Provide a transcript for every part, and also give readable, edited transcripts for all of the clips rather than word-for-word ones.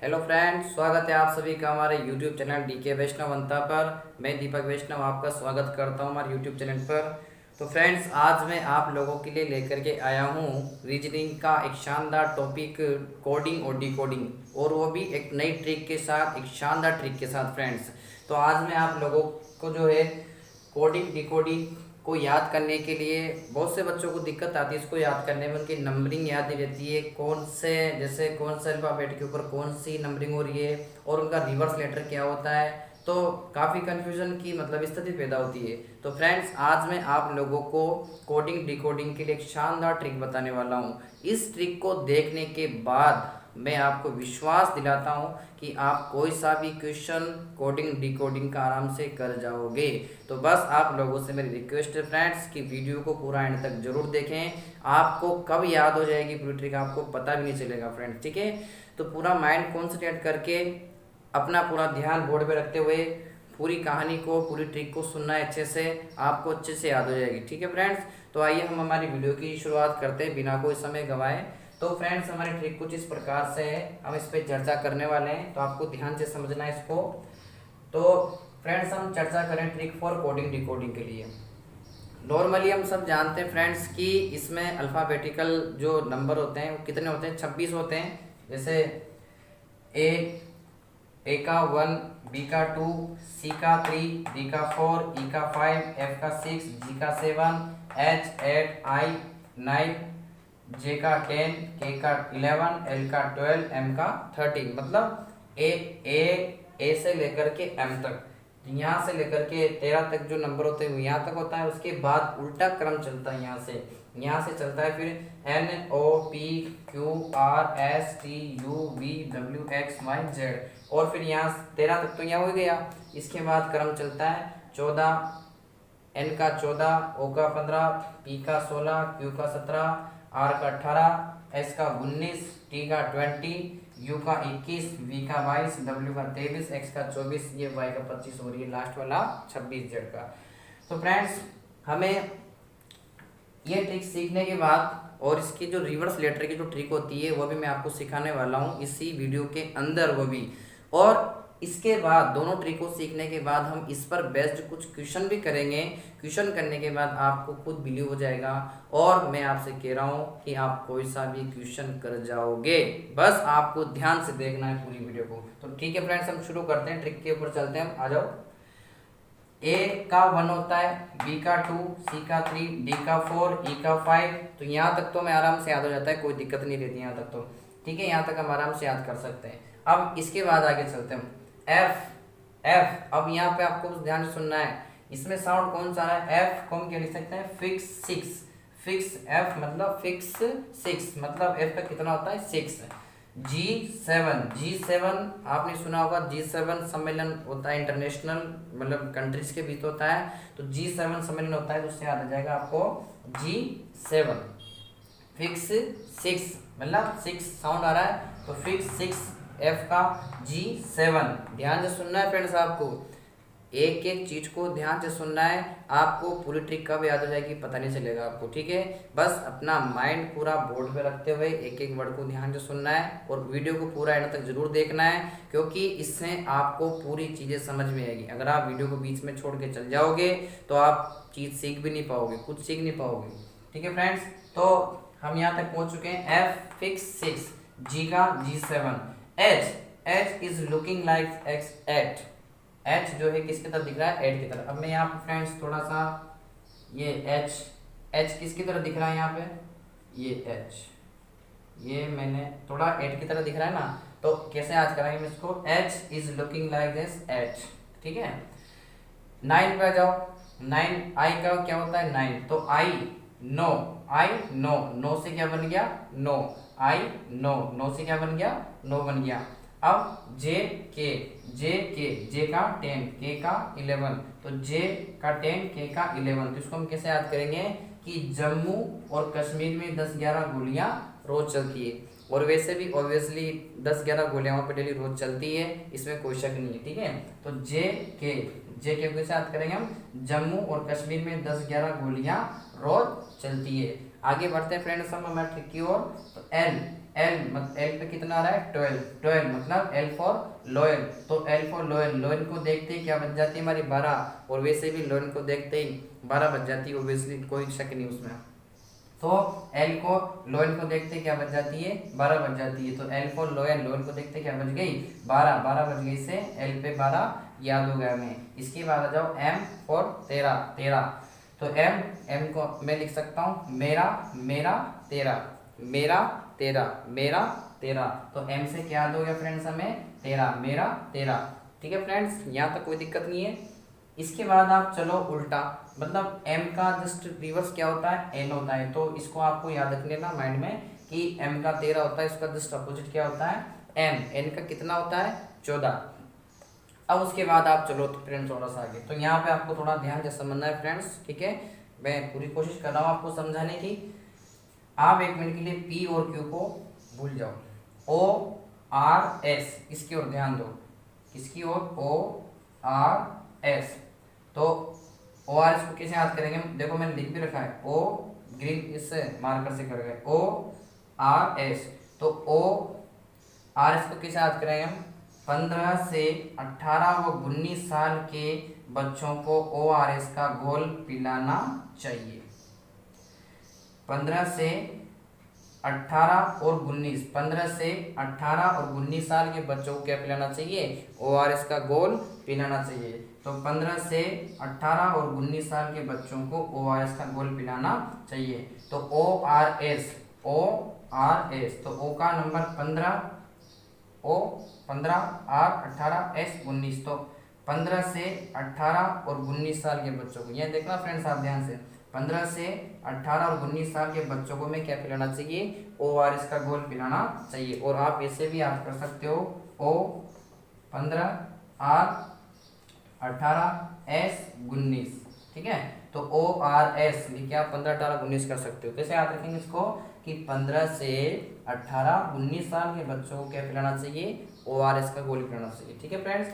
Hello friends, स्वागत है आप सभी का हमारे यूट्यूब चैनल डीके वैष्णवंता पर। मैं दीपक वैष्णव आपका स्वागत करता हूं हमारे यूट्यूब चैनल पर। तो फ्रेंड्स, आज मैं आप लोगों के लिए लेकर के आया हूं रीजनिंग का एक शानदार टॉपिक, कोडिंग और डिकोडिंग, और वो भी एक नई ट्रिक के साथ, एक शानदार ट्रिक के साथ फ्रेंड्स। तो आज मैं आप लोगों को जो है कोडिंग डिकोडिंग को याद करने के लिए, बहुत से बच्चों को दिक्कत आती है इसको याद करने में, उनकी नंबरिंग याद नहीं रहती है, कौन से जैसे कौन से अल्फ़ाबेट के ऊपर कौन सी नंबरिंग हो रही है और उनका रिवर्स लेटर क्या होता है। तो काफ़ी कन्फ्यूजन की स्थिति पैदा होती है। तो फ्रेंड्स, आज मैं आप लोगों को कोडिंग डिकोडिंग के लिए एक शानदार ट्रिक बताने वाला हूँ। इस ट्रिक को देखने के बाद मैं आपको विश्वास दिलाता हूं कि आप कोई सा भी क्वेश्चन कोडिंग डिकोडिंग का आराम से कर जाओगे। तो बस आप लोगों से मेरी रिक्वेस्ट है फ्रेंड्स कि वीडियो को पूरा एंड तक जरूर देखें। आपको कब याद हो जाएगी पूरी ट्रिक आपको पता भी नहीं चलेगा फ्रेंड्स, ठीक है। तो पूरा माइंड कॉन्सेंट्रेट करके, अपना पूरा ध्यान बोर्ड पे रखते हुए पूरी कहानी को, पूरी ट्रिक को सुनना है अच्छे से, आपको अच्छे से याद हो जाएगी, ठीक है फ्रेंड्स। तो आइए हम हमारी वीडियो की शुरुआत करते हैं बिना कोई समय गंवाए। तो फ्रेंड्स, हमारी ट्रिक कुछ इस प्रकार से है, हम इस पर चर्चा करने वाले हैं, तो आपको ध्यान से समझना है इसको। तो फ्रेंड्स, हम चर्चा करें ट्रिक फॉर कोडिंग डिकोडिंग के लिए। नॉर्मली हम सब जानते हैं फ्रेंड्स कि इसमें अल्फ़ाबेटिकल जो नंबर होते हैं वो कितने होते हैं, 26 होते हैं। जैसे ए का 1, बी का 2, सी का 3, डी का 4, ई का 5, एफ का 6, जी का 7, एच 8, आई 9, जे का 10, के का 11, एल का 12, एम का 13। मतलब ए से लेकर के एम तक, यहाँ से लेकर के 13 तक जो नंबर होते हैं यहाँ तक होता है। उसके बाद उल्टा क्रम चलता है, यहाँ से चलता है फिर N O P Q R S T U V W X Y Z, और फिर यहाँ 13 तक तो यहाँ हो गया। इसके बाद क्रम चलता है 14, एन का 14, ओ का 15, पी का 16, क्यू का 17, आर का 18, एस का 19, टी का 20, यू का 21, वी का 22, डब्ल्यू का 23, एक्स का 24, ये वाई का 25 और ये लास्ट वाला 26 जेड का। तो फ्रेंड्स, हमें ये ट्रिक सीखने के बाद और इसकी जो रिवर्स लेटर की जो ट्रिक होती है वो भी मैं आपको सिखाने वाला हूँ इसी वीडियो के अंदर, वो भी। और इसके बाद दोनों ट्रिक को सीखने के बाद हम इस पर बेस्ड कुछ क्वेश्चन भी करेंगे। क्वेश्चन करने के बाद आपको खुद बिलीव हो जाएगा, और मैं आपसे कह रहा हूँ कि आप कोई सा भी क्वेश्चन कर जाओगे। बस आपको ध्यान से देखना है पूरी वीडियो को। तो ठीक है फ्रेंड्स, हम शुरू करते हैं, ट्रिक के ऊपर चलते हैं, आ जाओ। ए का 1 होता है, बी का 2, सी का 3, डी का 4, ई का 5। तो यहाँ तक तो मैं आराम से याद हो जाता है, कोई दिक्कत नहीं रहती यहाँ तक तो, ठीक है। यहाँ तक हम आराम से याद कर सकते हैं। अब इसके बाद आगे चलते हैं। एफ अब यहाँ पे आपको ध्यान से सुनना है, इसमें साउंड कौन सा आ रहा है। एफ को हम क्या लिख सकते हैं, फिक्स 6। फिक्स एफ मतलब फिक्स 6, मतलब एफ का कितना होता है, 6। G7 आपने सुना होगा, G7 सम्मेलन होता है इंटरनेशनल, मतलब कंट्रीज के बीच होता है। तो G7 सम्मेलन होता है, तो उससे याद आ जाएगा आपको G7। फिक्स 6 मतलब 6 साउंड आ रहा है, तो फिक्स 6 एफ का G7। ध्यान से सुनना है फ्रेंड्स, आपको एक एक चीज को ध्यान से सुनना है। आपको पूरी ट्रिक कब याद हो जाएगी पता नहीं चलेगा आपको, ठीक है। बस अपना माइंड पूरा बोर्ड पे रखते हुए एक एक वर्ड को ध्यान से सुनना है, और वीडियो को पूरा एंड तक जरूर देखना है, क्योंकि इससे आपको पूरी चीजें समझ में आएगी। अगर आप वीडियो को बीच में छोड़ के चल जाओगे तो आप चीज सीख भी नहीं पाओगे, कुछ सीख नहीं पाओगे, ठीक है फ्रेंड्स। तो हम यहाँ तक पहुंच चुके हैं। एफ फिक्स 6, जी का G7, H is looking like x 8। H जो है किसकी तरफ दिख रहा है, 8 की तरफ। अब मैं यहाँ पे फ्रेंड्स थोड़ा सा ये एच किसकी तरफ दिख रहा है, यहाँ पे ये एच, ये मैंने थोड़ा 8 की तरफ दिख रहा है ना, तो कैसे याद कराएंगे इसको, H is looking like this 8, ठीक है। 9 पे आ जाओ। 9 आई का क्या होता है, 9, तो आई नो से क्या बन गया, नो। आई नो से क्या बन गया, नो बन गया। अब जे का 10, के का 11, तो जे का 10, के का 11। तो इसको हम कैसे याद करेंगे कि जम्मू और कश्मीर में 10-11 गोलियां रोज चलती है, और वैसे भी ऑब्वियसली 10-11 गोलियां वहाँ पे डेली रोज चलती है, इसमें कोई शक नहीं है, ठीक है। तो जे के कैसे याद करेंगे हम, जम्मू और कश्मीर में 10-11 गोलियां रोज चलती है। आगे बढ़ते हैं फ्रेंड्स हम मैट्रिक की ओर। तो एल मतलब एल पे कितना आ रहा है 12, 12 मतलब एल फॉर लोयल, तो एल फॉर लोयल, लोयल को देखते ही क्या बच जाती है हमारी 12, और वैसे भी लोयल को देखते ही 12 बच जाती है, ऑब्वियसली कोई शक नहीं उसमें। तो एल को लोयल को देखते क्या बच जाती है 12 बच जाती है, तो एल फॉर लोयल, लोयल को देखते क्या बच गई 12, 12 बच गई से एल पे 12 याद हो गया हमें। इसके बाद आ जाओ एम फॉर 13, 13, तो एम, एम को मैं लिख सकता हूँ मेरा, मेरा 13, मेरा 13, मेरा 13, तो एम से क्या याद हो गया फ्रेंड्स हमें 13, मेरा 13। ठीक है फ्रेंड्स, यहाँ तक कोई दिक्कत नहीं है। इसके बाद आप चलो उल्टा, मतलब m का जस्ट रिवर्स क्या होता है n होता है, तो इसको आपको याद रख लेना माइंड में कि m का 13 होता है, इसका जस्ट अपोजिट क्या होता है n का कितना होता है 14। अब उसके बाद आप चलो तो फ्रेंड्स थोड़ा सा आगे, तो यहाँ पे आपको थोड़ा ध्यान से समझना है फ्रेंड्स, ठीक है, मैं पूरी कोशिश कर रहा हूँ आपको समझाने की। आप एक मिनट के लिए p और q को भूल जाओ, o r s इसकी ओर ध्यान दो, किसकी ओर o r s, तो ओ आर एस को कैसे याद करेंगे, देखो मैंने लिख भी रखा है ओ ग्रीन इससे मार्कर से कर गए ओ आर एस, तो ओ आर एस को कैसे याद करेंगे हम 15 से 18 व 19 साल के बच्चों को ओ आर एस का घोल पिलाना चाहिए। 15 से 18 और 19, 15 से 18 और 19 साल के बच्चों को क्या पिलाना चाहिए ओ आर एस का घोल पिलाना चाहिए। तो 15 से 18 और 19 साल के बच्चों को ओ आर एस का घोल पिलाना चाहिए। तो O R S, O R S, तो ओ का नंबर 15, ओ 15, आर 18, एस 19, तो 15 से 18 और 19 साल के बच्चों को, यह देखना फ्रेंड्स आप ध्यान से, 15 से 18 और 19 साल के बच्चों को मैं क्या पिलाना चाहिए ओ आर एस का घोल पिलाना चाहिए। और आप ऐसे भी याद कर सकते हो ओ 15, आर 18, एस 19, ठीक है, तो ओ आर एस लिखे आप 15, 18, 19 कर सकते हो। कैसे याद रखेंगे इसको कि 15 से 18, 19 साल के बच्चों को क्या पिलाना चाहिए ओ आर एस का घोल पिलाना चाहिए। ठीक है फ्रेंड्स,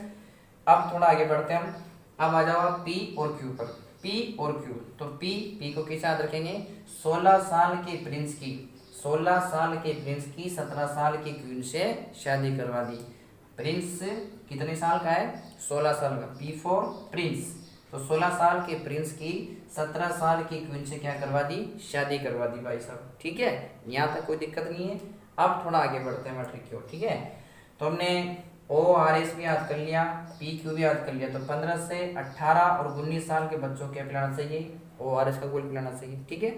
अब थोड़ा आगे बढ़ते हैं हम, अब आ जाओ पी और क्यू पर, पी और क्यू, तो पी को कैसे याद रखेंगे 16 साल के प्रिंस की, 16 साल के प्रिंस की 17 साल की क्वीन से शादी करवा दी। प्रिंस कितने साल का है 16 साल का, पी फॉर प्रिंस, तो 16 साल के प्रिंस की 17 साल की क्वीन से क्या करवा दी शादी करवा दी भाई साहब। ठीक है, यहाँ तक कोई दिक्कत नहीं है। अब थोड़ा आगे बढ़ते हैं मैट्रिक की ओर। ठीक है, तो हमने ओ आर एस भी याद कर लिया, पी क्यू भी याद कर लिया, तो 15 से 18 और 19 साल के बच्चों को क्या पिलाना चाहिए ओ आर एस का घोल पिलाना चाहिए। ठीक है,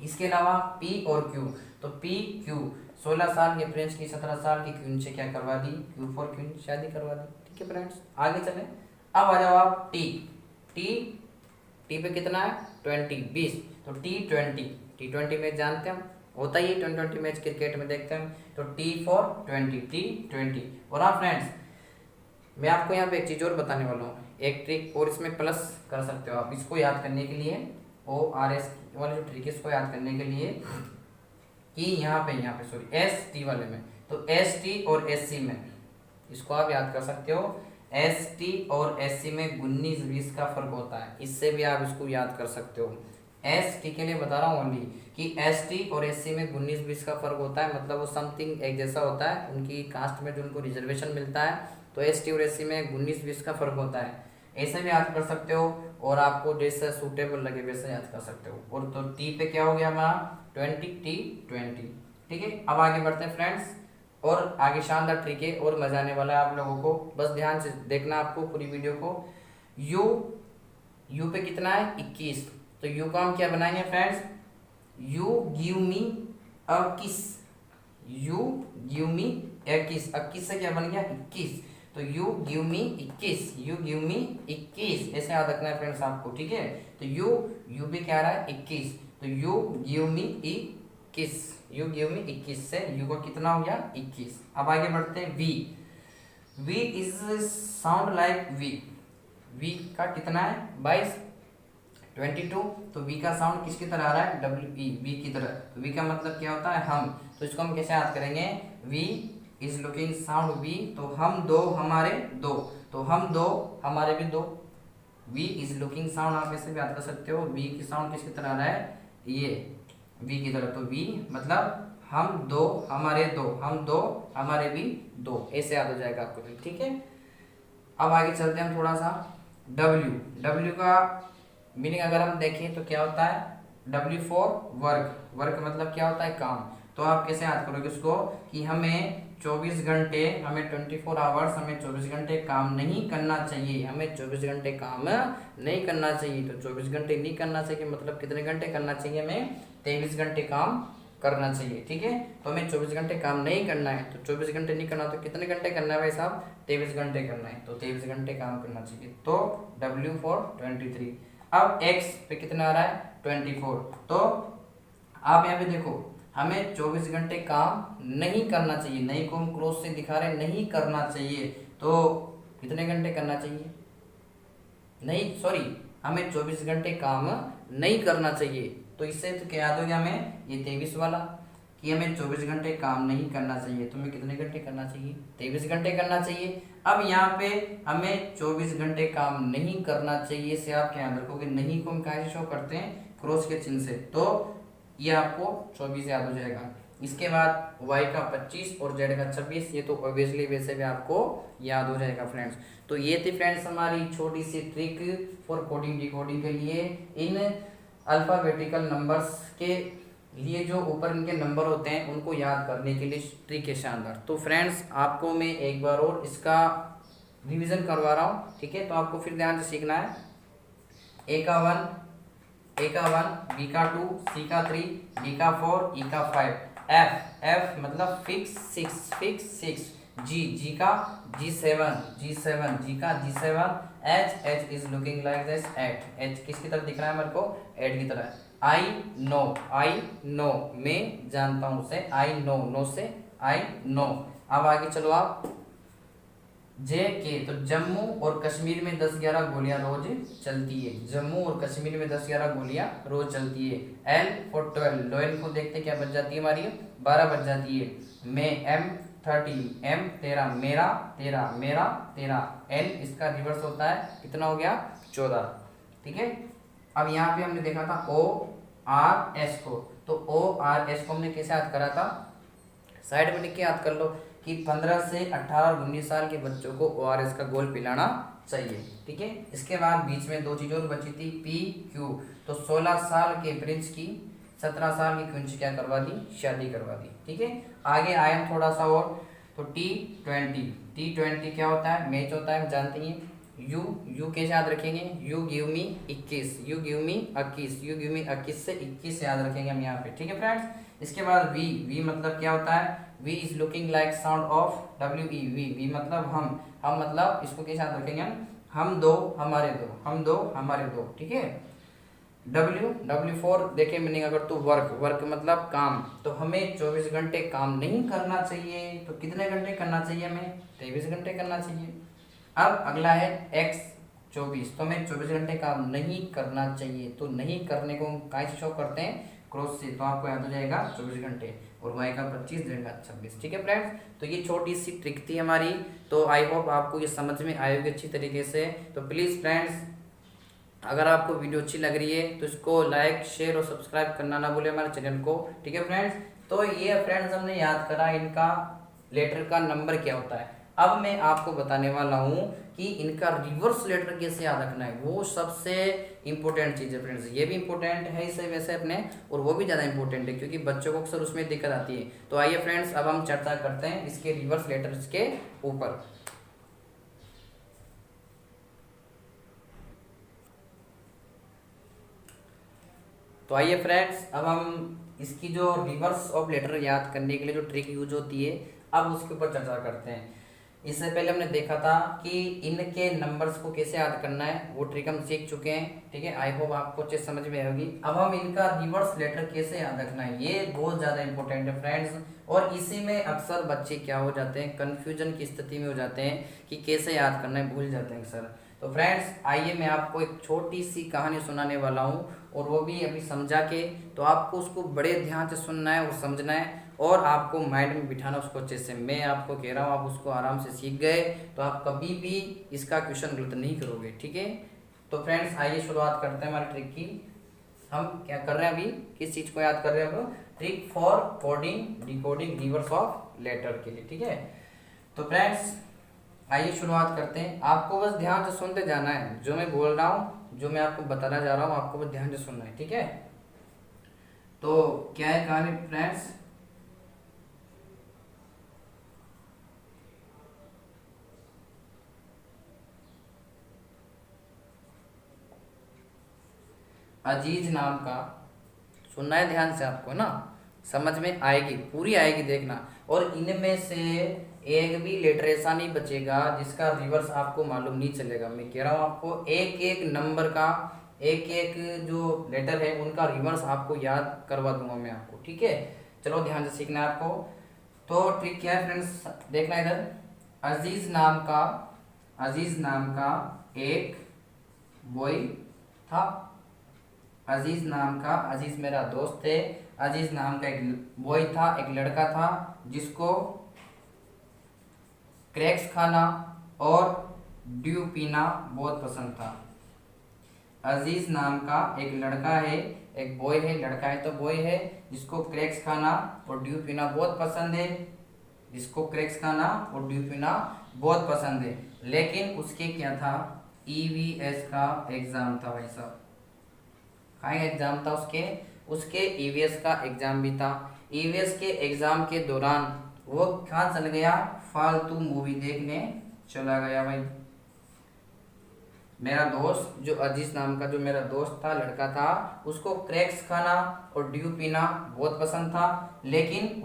इसके अलावा पी और क्यू, तो पी क्यू 16 साल के प्रिंस की 17 साल की क्वीन से क्या करवा दी क्यू फॉर क्वीन शादी करवा दी। ठीक है फ्रेंड्स, आगे चले, अब आ जाओ आप टी, टी, टी पे कितना है 20, 20, तो T20, T20 मैच जानते हैं हम, होता ही 20 मैच क्रिकेट में देखते हैं, तो टी फॉर 20, T20। और हाँ फ्रेंड्स, मैं आपको यहाँ पे एक चीज़ और बताने वाला हूँ, एक ट्रिक और इसमें प्लस कर सकते हो आप, इसको याद करने के लिए ओ आर एस वाले जो ट्रिक है इसको याद करने के लिए कि यहाँ पे सॉरी एस टी वाले में, तो एस टी और एस सी में इसको आप याद कर सकते हो, एस टी और एस सी में 19-20 का फर्क होता है, इससे भी आप इसको याद कर सकते हो। एस टी के लिए बता रहा हूँ ओनली कि एस टी और एस सी में 19-20 का फर्क होता है, मतलब वो समथिंग एक जैसा होता है, उनकी कास्ट में जो उनको रिजर्वेशन मिलता है, तो एस टी और एस सी में 19-20 का फर्क होता है, ऐसे भी याद कर सकते हो, और आपको जैसा सूटेबल लगे वैसे याद कर सकते हो। और तो टी पे क्या हो गया हमारा 20, T20। ठीक है, अब आगे बढ़ते हैं फ्रेंड्स, और आगे शानदार ट्रिक है और मजा आने वाला है आप लोगों को, बस ध्यान से देखना आपको पूरी वीडियो को। यू पे कितना है 21, तो यू को हम क्या बनाएंगे फ्रेंड्स, यू गिव मी अ किस, यू गिव मी ए किस, 21 से क्या बन गया 21, तो you give me 21, you give me 21, ऐसे याद रखना है फ्रेंड्स आपको। ठीक है, तो यू भी क्या रहा है 21, तो you give me 21, you give me 21 से यू को कितना हो गया 21। अब आगे बढ़ते हैं V, V is sound like V, V का कितना है 22, 22, तो वी का साउंड किसकी तरह आ रहा है डब्ल्यू ई, वी की तरह, तो वी का मतलब क्या होता है हम, तो इसको हम कैसे याद करेंगे, V is looking sound V, तो हम दो हमारे दो, तो हम दो हमारे भी दो, वी इज लुकिंग साउंड आप ऐसे भी याद कर सकते हो, वी की साउंड किसकी तरह आ रहा है ये वी की तरह, तो वी मतलब हम दो हमारे दो, हम दो हमारे भी दो, ऐसे याद हो जाएगा आपको, ठीक है। अब आगे चलते हैं हम थोड़ा सा। डब्ल्यू का मीनिंग अगर हम देखें तो क्या होता है, डब्ल्यू फॉर वर्क, वर्क मतलब क्या होता है, काम। तो आप कैसे याद करोगे उसको कि हमें 24 घंटे, हमें 24 आवर्स, हमें 24 घंटे काम नहीं करना चाहिए, हमें 24 घंटे काम नहीं करना चाहिए। तो 24 घंटे नहीं करना चाहिए मतलब कितने घंटे करना चाहिए, हमें 23 घंटे काम करना चाहिए, ठीक है। तो हमें 24 घंटे काम नहीं करना है, तो 24 घंटे नहीं करना तो कितने घंटे करना है भाई साहब, 23 घंटे करना है, तो 23 घंटे काम करना चाहिए। तो W फॉर 23। अब X पे कितना आ रहा है, 24। तो आप यहाँ पे देखो, हमें 24 घंटे काम नहीं करना चाहिए, नहीं को हम क्लोज से दिखा रहे, नहीं करना चाहिए। तो कितने घंटे करना चाहिए, नहीं सॉरी, हमें 24 घंटे काम नहीं करना चाहिए। तो इससे तो क्या याद हो गया हमें, ये 23 वाला, कि हमें 24 घंटे काम नहीं करना चाहिए। तो हमें कितने घंटे करना चाहिए, 23 घंटे करना चाहिए। अब यहाँ पे हमें 24 घंटे काम नहीं करना चाहिए से आप क्या याद रखोगे, नहीं को हम कैसे शो करते हैं, क्रॉस के चिन्ह से। तो ये आपको 24 याद हो जाएगा। इसके बाद y का 25 और z का 26, ये तो ऑब्वियसली वैसे भी आपको याद हो जाएगा फ्रेंड्स। तो ये थी फ्रेंड्स हमारी छोटी सी ट्रिक फॉर कोडिंग डिकोडिंग के लिए, इन अल्फाबेटिकल नंबर्स के लिए जो ऊपर इनके नंबर होते हैं उनको याद करने के लिए ट्रिक है शानदार। तो फ्रेंड्स आपको मैं एक बार और इसका रिवीजन करवा रहा हूँ, ठीक है। तो आपको फिर ध्यान से सीखना है। ए का 1, बी का 2, सी का 3, डी का 4, ई का 5, एफ मतलब फिक्स 6, जी का G7, जी का G7, H is looking like this 8, H किसकी तरफ दिख रहा है मेरे को, 8 की तरह। आई नो मैं जानता हूँ से, आई नो से आई नो। अब आगे चलो आप, जे के, तो जम्मू और कश्मीर में 10-11 गोलियां रोज चलती है, जम्मू और कश्मीर में 10-11 गोलियां रोज चलती है। एल फॉर 12, लोएल को देखते क्या बच जाती है हमारी, 12 बच जाती है। मैं एम 30, एम 13, मेरा तेरा। एन इसका रिवर्स होता है, कितना हो गया, 14, ठीक है। अब यहाँ पे हमने देखा था ओ आर एस को, तो ओ आर एस को हमने कैसे याद करा था, साइड में लिख के याद कर लो कि 15 से 18 और 19 साल के बच्चों को ORS का घोल पिलाना चाहिए, ठीक है। इसके बाद बीच में 2 चीज़ और बची थी, पी क्यू, तो 16 साल के प्रिंस की 17 साल की क्वीन से क्या करवा दी, शादी करवा दी, ठीक है। आगे आए हम थोड़ा सा और, तो T20 क्या होता है, मैच होता है, हम जानते हैं। यू कैसे याद रखेंगे, you give me 21, you give me 21 से 21 से याद रखेंगे हम यहाँ पे, ठीक है फ्रेंड्स। इसके बाद वी मतलब क्या होता है, V is looking like sound of WE, we मतलब हम मतलब इसको कैसे याद रखेंगे हम दो हमारे दो, ठीक है। W फॉर देखें मीनिंग अगर, तो वर्क मतलब काम। तो हमें 24 घंटे काम नहीं करना चाहिए, तो कितने घंटे करना चाहिए, हमें 23 घंटे करना चाहिए। अब अगला है X 24, तो हमें 24 घंटे काम नहीं करना चाहिए, तो नहीं करने को हम कैसे शो करते हैं, क्रॉस से। तो आपको याद हो जाएगा 24 घंटे, और Y का 25, Z का 26, ठीक है फ्रेंड्स। तो ये छोटी सी ट्रिक थी हमारी, तो आई होप आपको ये समझ में आएगी अच्छी तरीके से। तो प्लीज़ फ्रेंड्स अगर आपको वीडियो अच्छी लग रही है तो इसको लाइक शेयर और सब्सक्राइब करना ना भूलें हमारे चैनल को, ठीक है फ्रेंड्स। तो ये फ्रेंड्स हमने याद करा इनका लेटर का नंबर क्या होता है। अब मैं आपको बताने वाला हूँ कि इनका रिवर्स लेटर कैसे याद रखना है, वो सबसे इंपॉर्टेंट चीज़ है फ्रेंड्स। ये भी इंपॉर्टेंट है इसे वैसे अपने, और वो भी ज़्यादा इंपॉर्टेंट है क्योंकि बच्चों को अक्सर उसमें दिक्कत आती है। तो आइए फ्रेंड्स अब हम चर्चा करते हैं इसके रिवर्स लेटर्स के ऊपर। तो आइए फ्रेंड्स अब हम इसकी जो रिवर्स ऑफ लेटर याद करने के लिए जो ट्रिक यूज होती है अब उसके ऊपर चर्चा करते हैं। इससे पहले हमने देखा था कि इनके नंबर्स को कैसे याद करना है, वो ट्रिक हम सीख चुके हैं, ठीक है। आई होप आपको अच्छे समझ में आएगी। अब हम इनका रिवर्स लेटर कैसे याद रखना है, ये बहुत ज़्यादा इंपॉर्टेंट है फ्रेंड्स, और इसी में अक्सर बच्चे क्या हो जाते हैं, कन्फ्यूजन की स्थिति में हो जाते हैं कि कैसे याद करना है, भूल जाते हैं सर। तो फ्रेंड्स आइए मैं आपको एक छोटी सी कहानी सुनाने वाला हूँ, और वो भी अभी समझा के, तो आपको उसको बड़े ध्यान से सुनना है और समझना है, और आपको माइंड में बिठाना उसको अच्छे से। मैं आपको कह रहा हूँ आप उसको आराम से सीख गए तो आप कभी भी इसका क्वेश्चन गलत नहीं करोगे, ठीक है। तो फ्रेंड्स आइए शुरुआत करते हैं हमारी ट्रिक की। हम क्या कर रहे हैं अभी, किस चीज़ को याद कर रहे हैं हम, trick for coding decoding reverse of letter के लिए, ठीक है। तो फ्रेंड्स आइए शुरुआत करते हैं। आपको बस ध्यान से सुनते जाना है, जो मैं बोल रहा हूँ, जो मैं आपको बताना जा रहा हूँ, आपको बस ध्यान से सुनना है, ठीक है। तो क्या है कहानी फ्रेंड्स, अजीज नाम का, सुनना है ध्यान से आपको ना, समझ में आएगी, पूरी आएगी देखना। और इनमें से एक भी लेटर ऐसा नहीं बचेगा जिसका रिवर्स आपको मालूम नहीं चलेगा। मैं कह रहा हूँ आपको, एक एक नंबर का, एक एक जो लेटर है उनका रिवर्स आपको याद करवा दूंगा मैं आपको, ठीक है। चलो ध्यान से सीखना है आपको। तो ट्रिक क्या है फ्रेंड्स, देखना इधर। अजीज नाम का, अजीज नाम का एक बॉय था। अजीज नाम का, अजीज मेरा दोस्त है। अजीज नाम का एक बॉय था, एक लड़का था, जिसको क्रैक्स खाना और ड्यू पीना बहुत पसंद था। अजीज नाम का एक लड़का है, एक बॉय है, लड़का है तो बॉय है, जिसको क्रैक्स खाना और ड्यू पीना बहुत पसंद है, जिसको क्रैक्स खाना और ड्यू पीना बहुत पसंद है। लेकिन उसके क्या था, ईवीएस का एग्जाम था भाई साहब। का एग्जाम था उसके, उसके ईवीएस का एग्जाम भी था। ईवीएस के एग्जाम के दौरान वो कहाँ चल गया, फालतू मूवी देखने चला गया भाई। मेरा दोस्त जो अजीज नाम का जो मेरा दोस्त था, लड़का था, उसको क्रैक्स खाना और ड्यू पीना बहुत पसंद था। लेकिन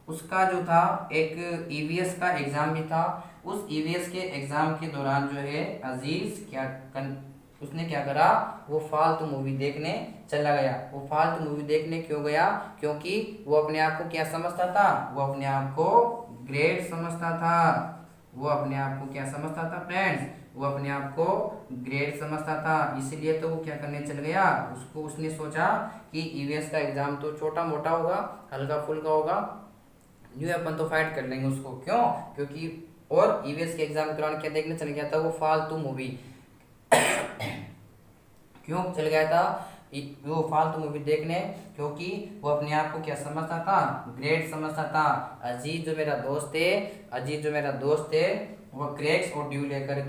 उसका जो था एक ईवीएस का एग्जाम भी था। उस ईवीएस के एग्जाम के दौरान जो है अजीज उसने क्या करा, वो फालतू मूवी देखने चला गया। वो फालतू मूवी देखने क्यों गया, क्योंकि वो अपने आप को क्या समझता था, वो अपने आप को ग्रेट समझता था। वो अपने आप को क्या समझता था फ्रेंड्स, वो अपने आप को ग्रेट समझता था। इसलिए तो वो क्या करने चल गया, उसने सोचा कि ईवीएस का एग्जाम तो छोटा मोटा होगा, हल्का फुल्का होगा, न्यू अपन तो फाइट कर लेंगे उसको। क्यों, क्योंकि और ईवीएस के एग्जाम के दौरान क्या देखने चल गया था, वो फालतू मूवी क्यों चल गया था, वो फालतू मूवी देखने, क्योंकि वो अपने आप को क्या समझता था, ग्रेट समझता था। अजीज जो मेरा दोस्त है, अजीज जो मेरा दोस्त है, वो क्रैक्स और ड्यू लेकर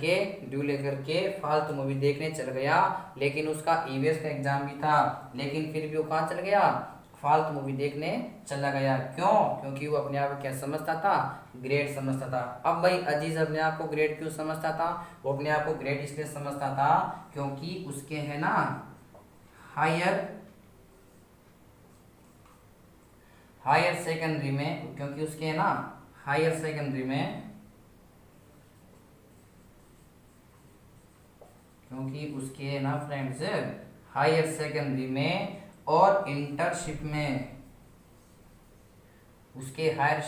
के फालतू मूवी देखने चल गया। लेकिन उसका ईवीएस का एग्जाम भी था, लेकिन फिर भी वो कहाँ चल गया, फालतू मूवी देखने चला गया। क्यों, क्योंकि वो अपने आप को क्या समझता था, ग्रेट समझता था। अब भाई अजीज अपने आप को ग्रेट क्यों समझता था, वो अपने आप को ग्रेट इसलिए समझता था क्योंकि उसके है ना हायर सेकेंडरी में, क्योंकि उसके है ना हायर सेकेंडरी में, क्योंकि उसके है ना फ्रेंड्स हायर सेकेंडरी में और इंटर्नशिप में, उसके हायर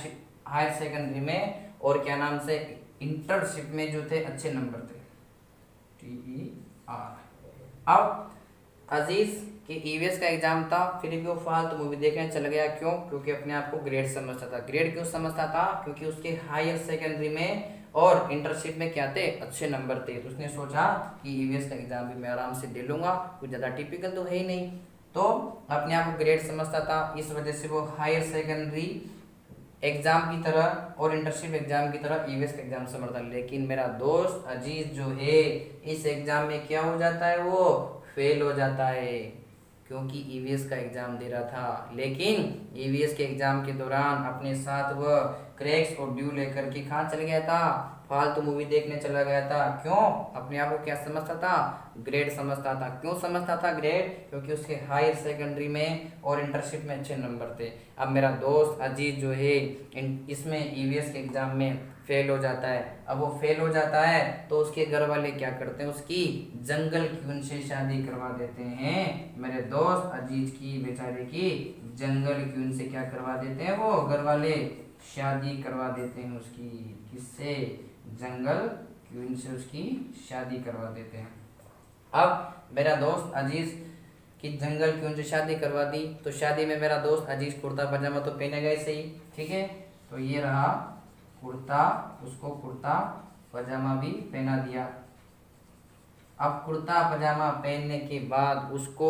सेकेंडरी में और क्या नाम से इंटर्नशिप में जो थे अच्छे नंबर थे, TER। अब अजीज के ईवीएस का एग्जाम था, फिर भी वो फालतू मूवी देखने चला गया। क्यों, क्योंकि अपने आप को ग्रेड समझता था। ग्रेड क्यों समझता था, क्योंकि उसके हायर सेकेंडरी में और इंटर्नशिप में क्या थे, अच्छे नंबर थे। तो उसने सोचा कि ईवीएस का एग्जाम भी मैं आराम से दे लूंगा, कुछ ज़्यादा टिपिकल तो है ही नहीं। तो अपने आप को ग्रेड समझता था, इस वजह से वो हायर सेकेंडरी एग्जाम की तरह और इंटर्नशिप एग्जाम की तरह ईवीएस का एग्जाम समझता। लेकिन मेरा दोस्त अजीज जो है, इस एग्जाम में क्या हो जाता है, वो फेल हो जाता है, क्योंकि ईवीएस का एग्जाम दे रहा था। लेकिन ईवीएस के एग्जाम के दौरान अपने साथ वह क्रैक्स और ड्यू लेकर के कहाँ चल गया था, फालतू मूवी देखने चला गया था। क्यों, अपने आप को क्या समझता था, ग्रेड समझता था। क्यों समझता था ग्रेड, क्योंकि उसके हायर सेकेंडरी में और इंटर्नशिप में अच्छे नंबर थे। अब मेरा दोस्त अजीज जो है इसमें ईवीएस के एग्जाम में फेल हो जाता है। अब वो फेल हो जाता है तो उसके घर वाले क्या करते हैं, उसकी जंगल क्वीन से शादी करवा देते हैं। मेरे दोस्त अजीज की बेचारे की जंगल क्वीन से क्या करवा देते हैं, वो घर वाले शादी करवा देते हैं उसकी। किससे, जंगल क्वीन से उसकी शादी करवा देते हैं। अब मेरा दोस्त अजीज की जंगल क्वीन से शादी करवा दी, तो शादी में मेरा दोस्त अजीज कुर्ता पजामा तो पहनेगा ही सही, ठीक है। तो ये रहा कुर्ता, उसको कुर्ता पजामा भी पहना दिया। अब कुर्ता पजामा पहनने के बाद उसको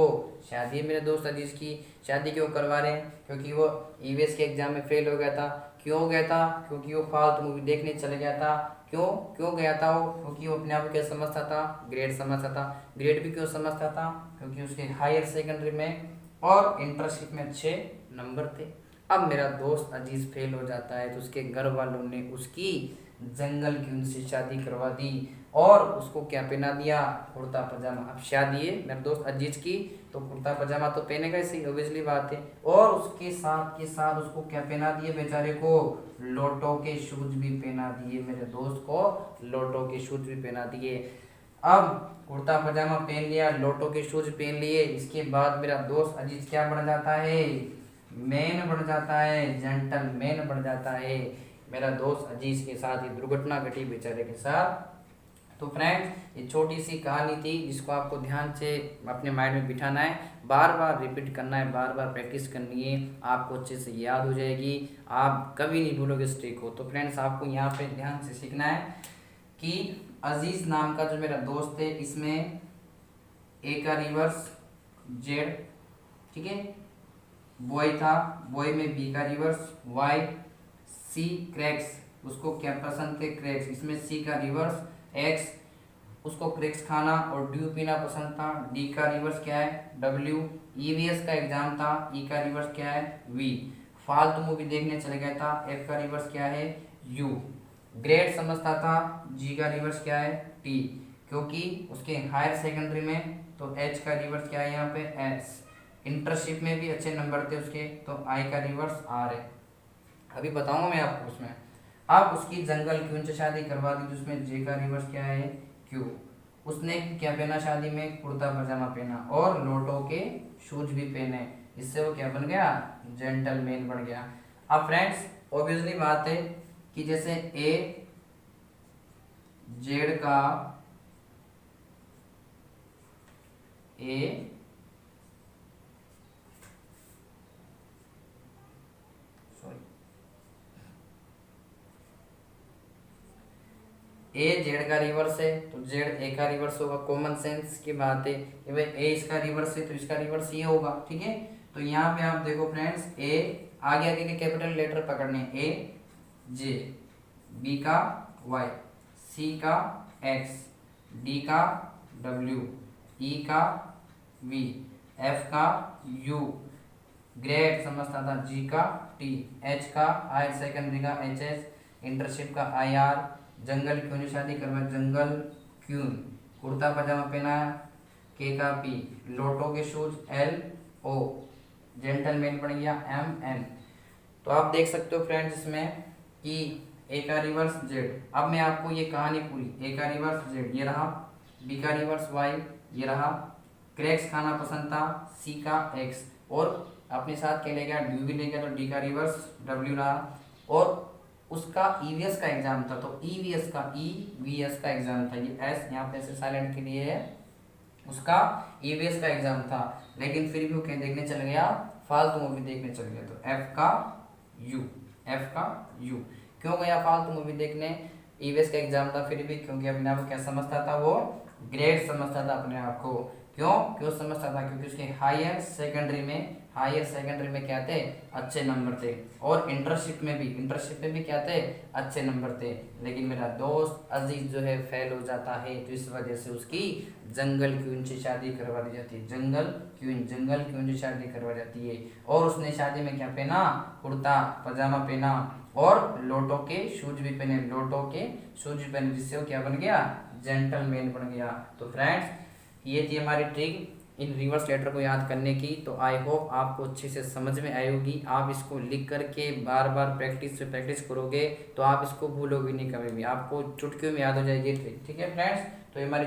शादी, मेरे दोस्त अजीज की शादी क्यों करवा रहे हैं? क्योंकि वो ईवीएस के एग्जाम में फेल हो गया था। क्यों हो गया था? क्योंकि वो फालतू मूवी देखने चले गया था। क्यों क्यों गया था वो? क्योंकि वो अपने आप को क्या समझता था? ग्रेड समझता था। ग्रेड भी क्यों समझता था? क्योंकि उसके हायर सेकेंडरी में और इंटर्नशिप में अच्छे नंबर थे। अब मेरा दोस्त अजीज फेल हो जाता है तो उसके घर वालों ने उसकी जंगल की उनसे शादी करवा दी और उसको क्या पहना दिया? कुर्ता पजामा। अब शादी है मेरे दोस्त अजीज की तो कुर्ता पजामा तो पहनेगा ही सही, ऑब्वियसली बात है। और उसके साथ के साथ उसको क्या पहना दिए बेचारे को? लोटो के शूज भी पहना दिए, मेरे दोस्त को लोटो के शूज भी पहना दिए। अब कुर्ता पजामा पहन लिया, लोटो के शूज पहन लिए, इसके बाद मेरा दोस्त अजीज क्या बन जाता है? मैन बन जाता है, जेंटलमैन बन जाता है। मेरा दोस्त अजीज के साथ ही दुर्घटना घटी बेचारे के साथ। तो फ्रेंड्स ये छोटी सी कहानी थी जिसको आपको ध्यान से अपने माइंड में बिठाना है, बार बार रिपीट करना है, बार बार प्रैक्टिस करनी है, आपको अच्छे से याद हो जाएगी, आप कभी नहीं भूलोगे इस ट्रिक को। तो फ्रेंड्स आपको यहाँ पे ध्यान से सीखना है कि अजीज नाम का जो मेरा दोस्त है इसमें ए का रिवर्स जेड, ठीक है, बॉय था, बॉय में बी का रिवर्स वाई, सी क्रैक्स, उसको क्या पसंद थे? क्रैक्स, इसमें सी का रिवर्स एक्स, उसको क्रैक्स खाना और ड्यू पीना पसंद था। डी का रिवर्स क्या है? डब्ल्यू, ईवीएस का एग्जाम था, ई का रिवर्स क्या है? वी, फालतू मूवी देखने चले गया था, एफ का रिवर्स क्या है? यू, ग्रेड समझता था, जी का रिवर्स क्या है? टी, क्योंकि उसके हायर सेकेंडरी में तो एच का रिवर्स क्या है यहाँ पे? एस, इंटर्नशिप में भी अच्छे नंबर थे उसके तो आई का रिवर्स आर है। अभी बताऊंगा मैं आपको उसमें। अब उसकी जंगल की उनसे शादी करवा दी जिसमें जे का रिवर्स क्या है? क्यू, उसने क्या पहना शादी में? कुर्ता पजामा पहना और लोटो के शूज भी पहने, इससे वो क्या बन गया? जेंटलमैन बन गया। अब फ्रेंड्स ऑब्वियसली बात है कि जैसे ए जेड का ए ए जेड का रिवर्स है तो जेड ए का रिवर्स होगा, कॉमन सेंस की बात है कि भाई ए इसका रिवर्स है तो इसका रिवर्स ये होगा, ठीक है। तो यहाँ पे आप देखो फ्रेंड्स ए आगे आगे के कैपिटल लेटर पकड़ने, ए जे, बी का वाई, सी का एक्स, डी का डब्ल्यू, ई का वी, एफ का यू, ग्रेड समझता था, जी का टी, एच का आई सेकेंडरी का एच एस, इंटर्नशिप का आई आर, जंगल क्यों ने शादी करवा? जंगल क्यों, कुर्ता पजामा पहना के का पी, लोटो के शूज एल ओ, जेंटलमैन बन गया एम एन। तो आप देख सकते हो फ्रेंड्स इसमें कि ए का रिवर्स जेड। अब मैं आपको ये कहानी पूरी, ए का रिवर्स जेड ये रहा, बी का रिवर्स वाई ये रहा, क्रैक्स खाना पसंद था, सी का एक्स, और अपने साथ क्या ले गया? ड्यू भी ले गया तो डी का रिवर्स डब्ल्यू रहा, और उसका ईवीएस का एग्जाम था तो ईवीएस का ईवीएस का एग्जाम था, ये एस यहाँ पे ऐसे साइलेंट के लिए है, उसका ईवीएस का एग्जाम था, लेकिन फिर भी वो क्या देखने चल गया? फालतू मूवी देखने चल गया। तो एफ का यू, एफ का यू क्यों गया फालतू मूवी देखने? ईवीएस का एग्जाम था फिर भी, क्योंकि अपने आप को क्या समझता था? वो ग्रेड समझता था अपने आप को। क्यों क्यों समझता था? क्योंकि उसके हायर सेकेंडरी में क्या थे? अच्छे नंबर थे, और इंटर्नशिप में भी क्या थे? अच्छे नंबर थे। लेकिन मेरा दोस्त अजीज जो है फेल हो जाता है तो इस वजह से उसकी जंगल क्वीन से शादी करवा दी जाती है, जंगल क्वीन से शादी करवा जाती है। और उसने शादी में क्या पहना? कुर्ता पजामा पहना और लोटो के शूज भी पहने, जिससे वो क्या बन गया? जेंटलमैन बन गया। तो फ्रेंड्स ये थी हमारी ट्रिक इन रिवर्स लेटर को याद करने की। तो आई होप आपको अच्छे से समझ में आई होगी। आप इसको लिख करके बार बार प्रैक्टिस करोगे तो आप इसको भूलोगे नहीं कभी भी, आपको चुटकियों में याद हो जाएगी ट्रिक, ठीक है फ्रेंड्स। तो ये हमारी